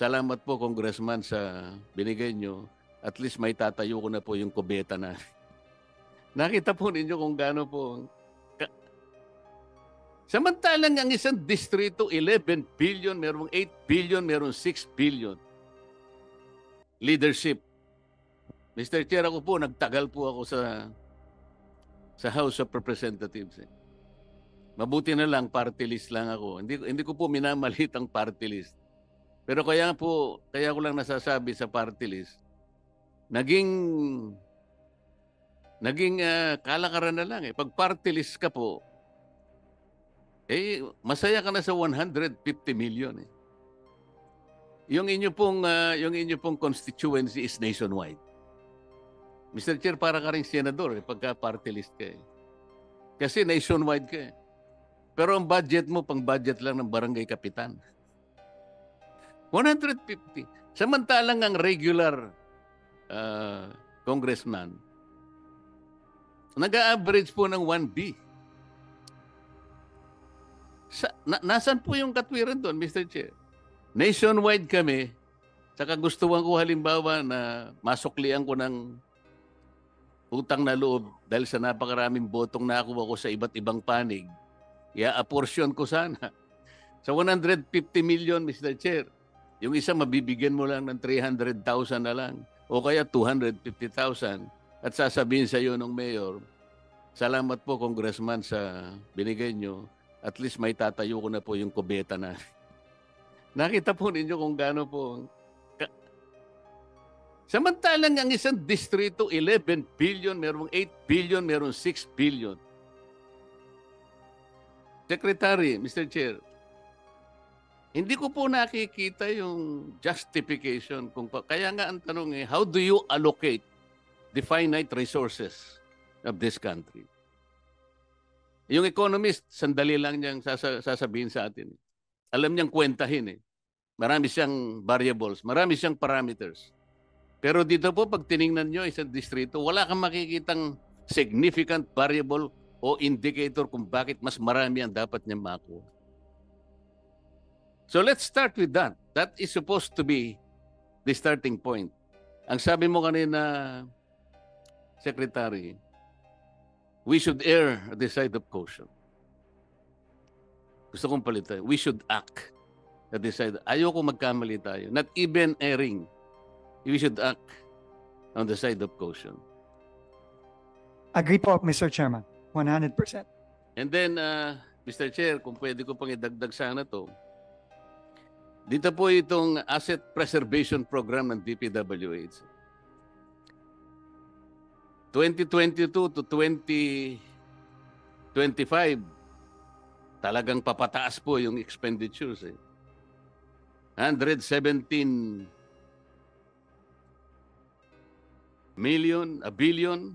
Salamat po, Congressman, sa binigay nyo. At least may tatayo ko na po yung kubeta na. Nakita po ninyo kung gaano po. Samantalang ang isang distrito, 11 billion, merong 8 billion, merong 6 billion. Leadership. Mr. Chair, ako po, nagtagal po ako sa House of Representatives. Mabuti na lang, party list lang ako. Hindi ko po minamalit ang party list. Pero kaya ko lang nasasabi sa party list, naging kalakaran na lang eh. Pag party list ka po, masaya ka na sa 150 million eh. Yung inyo pong constituency is nationwide. Mr. Chair, para ka rin senador eh, pagka party list ka eh. Kasi nationwide ka eh. Pero ang budget mo, pang budget lang ng barangay kapitan. 150. Samantalang ang regular congressman, nag-a-average po ng 1B. Nasaan po yung katwiran doon, Mr. Chair? Nationwide kami, saka gustuhan ko halimbawa na masuklian ko ng utang na loob dahil sa napakaraming botong nakuha ko sa iba't ibang panig, i-apportion ko sana. Sa 150 million, Mr. Chair, yung isa mabibigyan mo lang ng 300,000 na lang o kaya 250,000 at sasabihin sa iyo ng mayor, salamat po, Congressman, sa binigay nyo. At least may tatayo ko na po yung kubeta na. Nakita po ninyo kung gaano po. Samantalang ang isang distrito, 11 billion, merong 8 billion, merong 6 billion. Secretary, Mr. Chair, hindi ko po nakikita yung justification. Kaya nga ang tanong how do you allocate the finite resources of this country? Yung economist, sandali lang niyang sasabihin sa atin. Alam niyang kwentahin eh. Marami siyang variables, marami siyang parameters. Pero dito po, pag tiningnan nyo isang distrito, wala kang makikitang significant variable o indicator kung bakit mas marami ang dapat niya makuha. So let's start with that. That is supposed to be the starting point. Ang sabi mo kanina, Secretary, we should err at the side of caution. Gusto kong palitan. We should act at the side. Ayoko magkamali tayo. Not even erring. We should act on the side of caution. Agree po, Mr. Chairman. 100%. And then, Mr. Chair, kung pwede ko pang idagdag sana to, dito po itong Asset Preservation Program ng DPWH. 2022 to 2025, talagang papataas po yung expenditures. 117 million, a billion.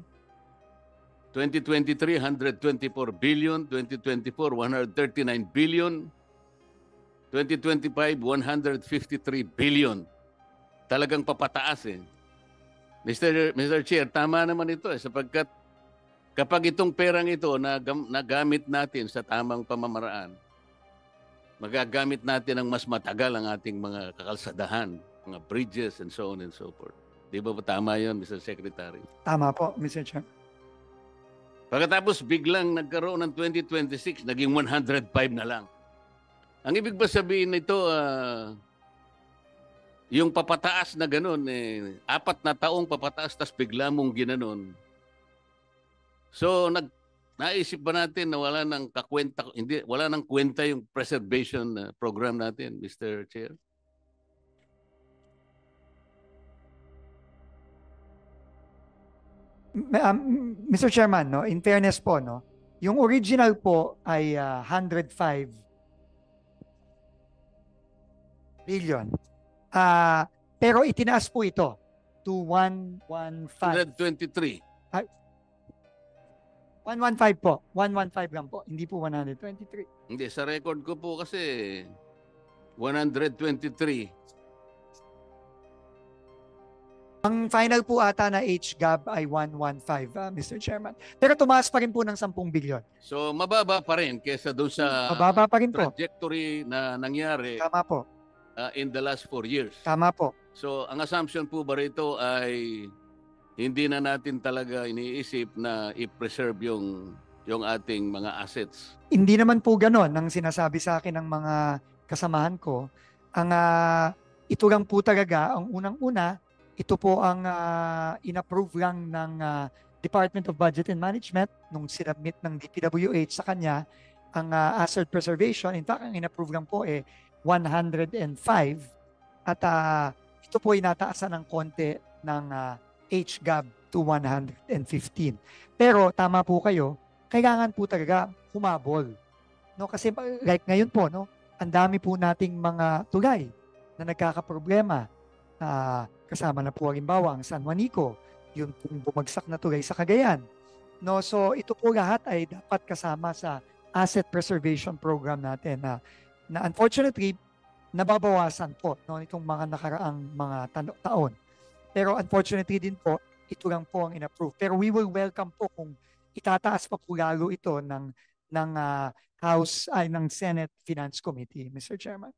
2023, 124 billion. 2024, 139 billion. 2025, 153 billion. Talagang papataas eh. Mr. Chair, tama naman ito eh, sapagkat kapag itong perang ito nagamit natin sa tamang pamamaraan, magagamit natin ang mas matagal ang ating mga kakalsadahan, mga bridges and so on and so forth. Di ba tama yun, Mr. Secretary? Tama po, Mr. Chair. Pagkatapos biglang nagkaroon ng 2026, naging 105 na lang. Ang ibig ba sabihin nito, yung papataas na ganun, 4 na taong papataas, tas bigla mong ginanon. So, naisip ba natin na wala nang kwenta yung preservation program natin, Mr. Chair? Mr. Chairman, no, in fairness po, no, yung original po ay 105 billion. Pero itinaas po ito to 115. 123. 115 po. 115 lang po. Hindi po 123. Hindi, sa record ko po kasi 123. Ang final po ata na HGAB ay 115, Mr. Chairman. Pero tumaas pa rin po ng 10 bilyon. So, mababa pa rin kaysa doon sa Mababa pa rin po. trajectory na nangyari Tama po. in the last 4 years. Tama po. So ang assumption po ba rito ay hindi na natin talaga iniisip na i-preserve yung ating mga assets. Hindi naman po ganon ang sinasabi sa akin ng mga kasamahan ko. Ito lang po talaga, ang unang-una, ito po ang inapprove lang ng Department of Budget and Management nung sinabmit ng DPWH sa kanya ang asset preservation. In fact, ang inapprove lang po 105 at ito po inataasan ng konti ng HGAB to 115. Pero tama po kayo, kailangan po talaga humabol. No, kasi like ngayon po, no, ang dami po nating mga tulay na nagkakaproblema. Kasama na po halimbawa ang San Juanico, yung bumagsak na tulay sa Cagayan. No, so ito po lahat ay dapat kasama sa asset preservation program natin na unfortunately nababawasan po no itong mga nakaraang mga taon. Pero unfortunately din po, ito lang po ang inapprove. Pero we will welcome po kung itataas pa po lalo ito ng House ay ng Senate Finance Committee, Mr. Chairman.